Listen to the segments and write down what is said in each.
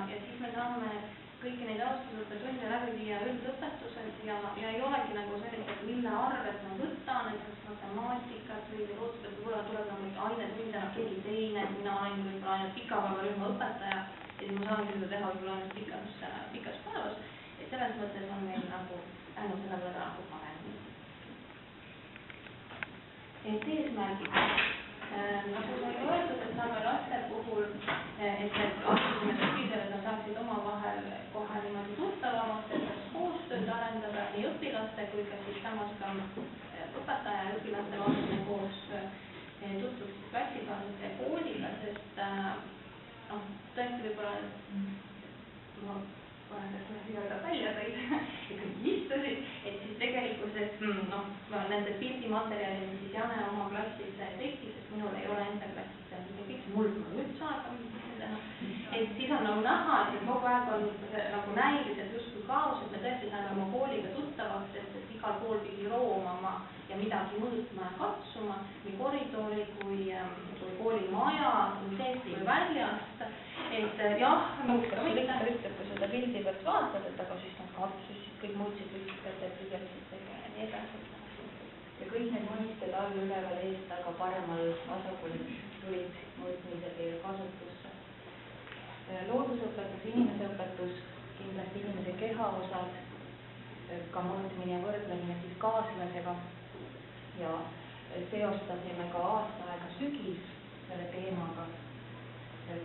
siis me saame kõiki neid aastasõppetunde läbi viia üldõpetuses ja ei olegi nagu sellist, et mille arvelt ma võtan, näiteks matemaatikat või loodusõpet, võib-olla tuleb nagu ainetunde keegi teine, et mina olen võib-olla ainult pikapäevarühma õpetaja ja siis ma saangi seda teha võib-olla ainult pikas päevas, et selles mõttes on meil nagu ainult selle võrra nagu parem. Et eesmärgid, nagu sai öeldud, et saame laste puhul, et astusime sügisel, et nad saaksid omavahel kohe niimoodi tuttavamaks, et kas koostööd arendada nii õpilaste kui ka siis samas ka õpetaja ja õpilaste vaheline koostöö, tutvuksid klassikaaslaste ja kooliga, sest tõesti võib-olla ma nii-öelda välja tõid, et kõik istusid, et siis tegelikkuses nende pildimaterjalid, mis siis Jane oma klassis tekkis, sest minul ei ole enda klassis midagi kõik, mul pole üldse aega mingitena, et siis on nagu näha, et kogu aeg on nagu näiliselt justkui kaos, et me tõesti saime oma kooliga tuttavaks, et igal pool pidi roomama ja midagi mõõtma ja katsuma, nii koridori kui koolimaja, nii seest kui väljast. Et jah, kas Rikka ütleb, kui seda pildi pealt vaatad, et aga siis nad katsusid, kõik muutsid võtsid, tühjasid ja nii edasi. Ja kõik need mõisted all üleval eest, aga paremal vasakul tulid mõõtmised ja kasutusse. Loodusõpetus, inimeseõpetus, kindlasti inimese kehaosad, ka mõõtmine ja võrdlemine siis kaaslasega ja seostasime ka aasta aega sügis selle teemaga.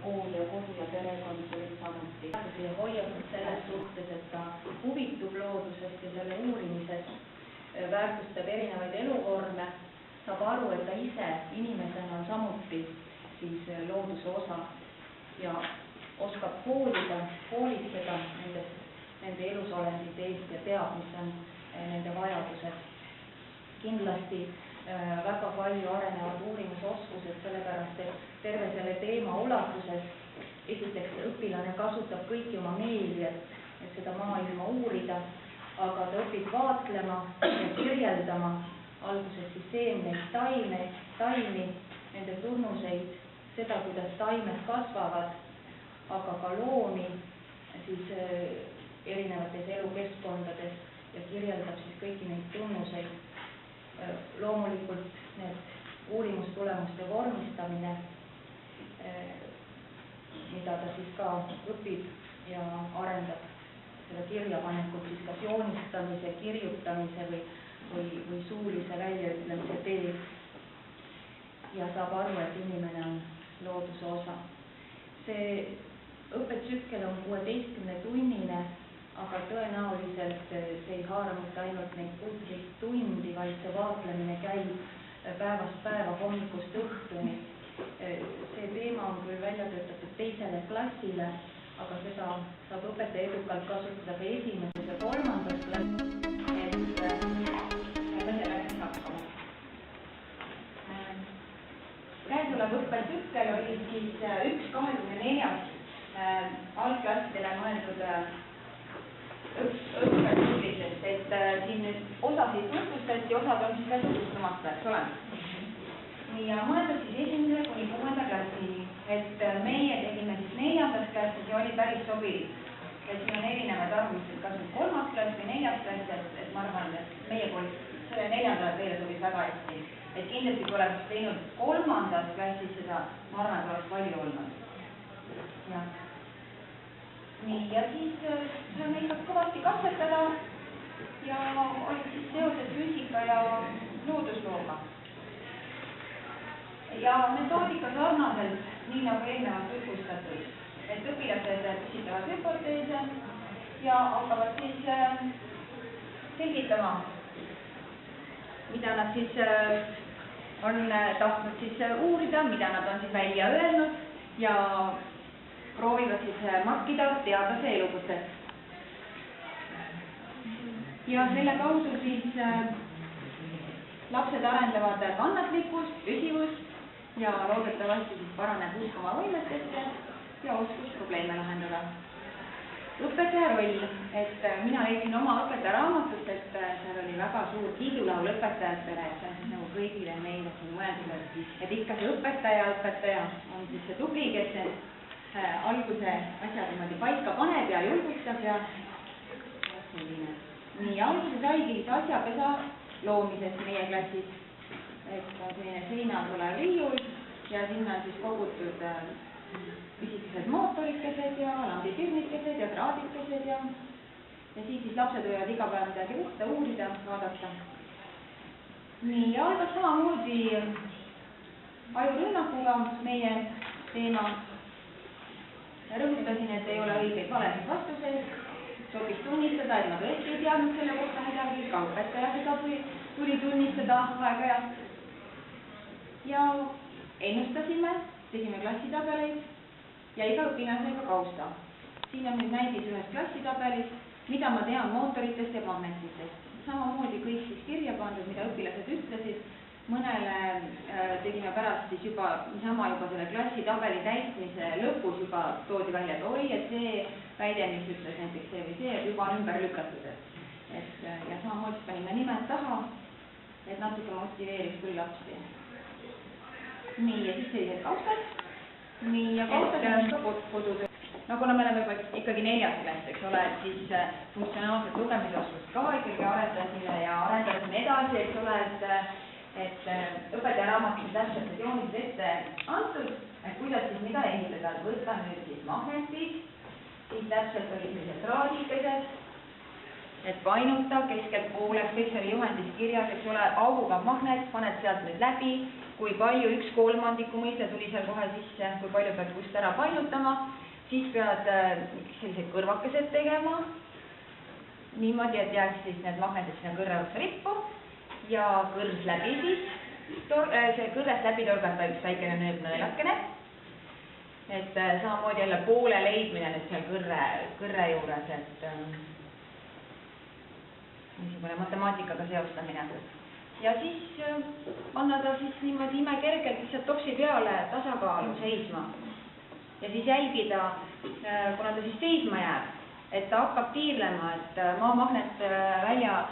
Kool ja kodu ja perekond tulid samuti. Ja hoiakud selles suhtes, et ta huvitub loodusest ja selle uurimisest, väärtustab erinevaid eluvorme, saab aru, et ta ise inimesena on samuti siis looduse osa ja oskab hoolitseda nende elusolendite eest ja teab, mis on nende vajadused. Kindlasti väga palju arenevad uurimusoskused, sellepärast et terve selle teema ulatuses esiteks õpilane kasutab kõiki oma meeli, et seda maailma uurida, aga ta õpib vaatlema ja kirjeldama alguses siis seemneid, taimi, nende tunnuseid, seda, kuidas taimed kasvavad, aga ka loomi siis erinevates elukeskkondades ja kirjeldab siis kõiki neid tunnuseid. Loomulikult need uurimustulemuste vormistamine, mida ta siis ka õpib ja arendab seda kirjapanekut siis kas joonistamise, kirjutamise või suulise väljaütlemise teel ja saab aru, et inimene on looduse osa. See õppetsükkel on 16-tunnine, aga tõenäoliselt see ei haara mitte ainult neid 16 tundi, vaid see vaatlemine käib päevast päeva hommikust õhtuni. See teema on küll välja töötatud 2. klassile, aga seda saab õpetaja edukalt kasutada ka 1. ja 3. klassis. Käesolev õppetsükkel oli siis 1/24 algklassidele mõeldud õppetsüklitest, et siin nüüd osasid tutvustati, osad on siis ka tutvustamata, eks ole. Ja mõeldud siis 1. kuni 6. klassini, et meie tegime siis 4. klassis ja oli päris sobilik. Et siin on erinevad arvamused, kas nüüd 3. klass või 4. klass, et ma arvan, et meie koolis selle 4. teile sobis väga hästi. Et kindlasti kui oleks teinud 3. klassis seda, ma arvan, et oleks palju olnud. Ja. Nii, ja siis saime ikka kõvasti katsetada ja oli siis seoses füüsika ja looduslooga. Ja metoodika sarnaselt, nii nagu eelnevalt tutvustatud, et õpilased püsitavad hüpoteese ja hakkavad siis selgitama, mida nad siis on tahtnud siis uurida, mida nad on siis välja öelnud ja proovivad siis markida teadlase elukutset. Ja selle kaudu siis lapsed arendavad kannatlikkust, püsivust ja loodetavasti siis paraneb usk oma võimetesse ja oskus probleeme lahendada. Õpetaja roll, et mina leidsin oma õpetaja raamatust, et seal oli väga suur kiidulaul õpetajatele, et see on siis nagu kõigile meile siin mõeldud, et ikka see õpetaja on siis see tubli, kes alguse asjad niimoodi paika paneb ja julgustab ja selline. nii, alguse saigi siis asjapesa loomisest meie klassis, et on selline seinal olev riiul ja sinna on siis kogutud pisikesed mootorikesed ja lambipirnikesed ja traadikesed ja siis lapsed võivad iga päev midagi võtta, uurida, vaadata. nii, ja algas samamoodi ajurünnakuga meie teema. Rõhutasin, et ei ole õigeid valesid vastuseid, sobis tunnistada, et ma tõesti ei teadnud selle kohta midagi, ka õpetaja seda tuli tunnistada aeg-ajalt. ja ennustasime, tegime klassitabeleid ja iga õpilane sai ka kausta. siin on nüüd näidis ühest klassitabelist, mida ma tean mootoritest ja magnetitest. samamoodi kõik siis kirja pandud, mida õpilased ütlesid. mõnele tegime pärast siis juba selle klassitabeli täitmise lõpus juba toodi välja, et oi, et see väide, mis ütles näiteks see või see, juba on ümber lükatud. Ja samamoodi panime nimed taha, et natuke motiveeriks küll lapsi. nii, ja siis sellised kaustad. nii, ja kaustad on ka kodutöö. no kuna me oleme ikkagi 4. klass, eks ole, et siis funktsionaalset lugemisoskust ka ikkagi arendasime ja arendasime edasi, eks ole, et õpetaja raamatus täpselt joonised ette antud, et kuidas siis mida ehitada, et võtta nüüd siis magnetid, siis täpselt olid sellised traadikesed, et painuta keskelt pooleks, kõik see oli juhendis kirjas, eks ole, auguga magnet, paned sealt nüüd läbi, kui palju 1/3 mõiste tuli seal kohe sisse, kui palju pead kust ära painutama, siis pead sellised kõrvakesed tegema, niimoodi, et jääks siis need magnetid sinna kõrre otsa rippu ja kõrs läbi siis, see kõrrest läbi torgata üks väikene nööbnõelakene, et samamoodi jälle poole leidmine nüüd seal kõrre juures, et niisugune matemaatikaga seostamine. ja siis panna ta siis niimoodi imekergelt lihtsalt topsi peale tasakaalu seisma ja siis jälgida, kuna ta siis seisma jääb, et ta hakkab tiirlema, et maamagnet välja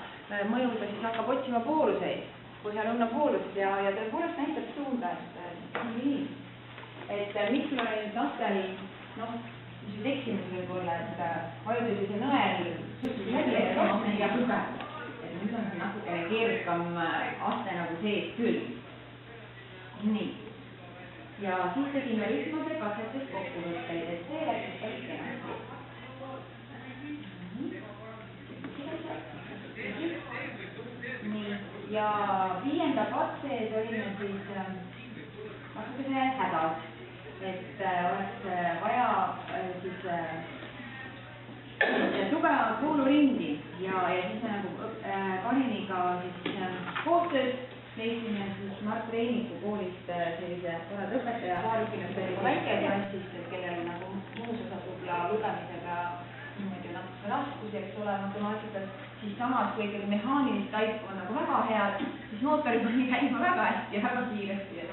mõjuda siis hakkab otsima pooluseid, põhjalõuna poolust ja tõepoolest näitab suunda, et nii. et miks me oleme nüüd lastel, mis nüüd eksimus võib olla, et ajutise nõel suhtes läbi ja tugev. Et nüüd on see natukene keerukam aste nagu sees küll. nii. ja siis tegime rühmade katsetest kokkuvõtteid, et see läks päris kenasti. nii, ja 5. katses olime siis natukene hädas, et oleks vaja siis tugevat kuulurindi ja siis me nagu Kaniniga siis koostöös leidsime siis Mart Reiniku koolist sellise toreda õpetaja, paar õpilast oli väikeklassist, et kellel nagu muus osas võib-olla lugemisega niimoodi natuke raskusi, eks ole, matemaatikas, siis samas, kui ikkagi mehaanilist taipu on nagu väga head, siis mootorid oli käima väga hästi ja väga kiiresti ja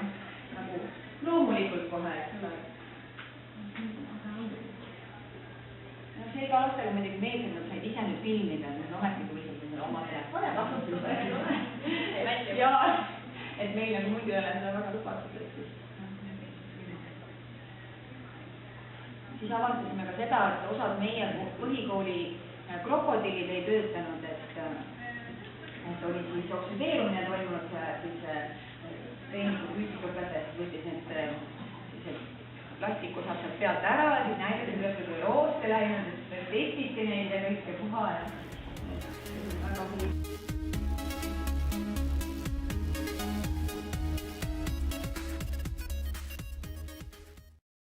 nagu loomulikult kohe, eks ole. see ka lastele muidugi meeldib, nad said ise nüüd filmida, et need ometi võisid oma telefone kasutada. ja, et meil nagu muidu ei ole seda väga lubatud, et siis avastasime ka seda, et osad meie põhikooli krokodillid ei töötanud, et oli siis oksideerumine toimunud, siis Reiniku füüsikaõpetajast võttis need plastikosad sealt pealt ära ja siis näitas, et kuidas oli rooste läinud, et testiti neid ja kõike puha ja väga huvitav.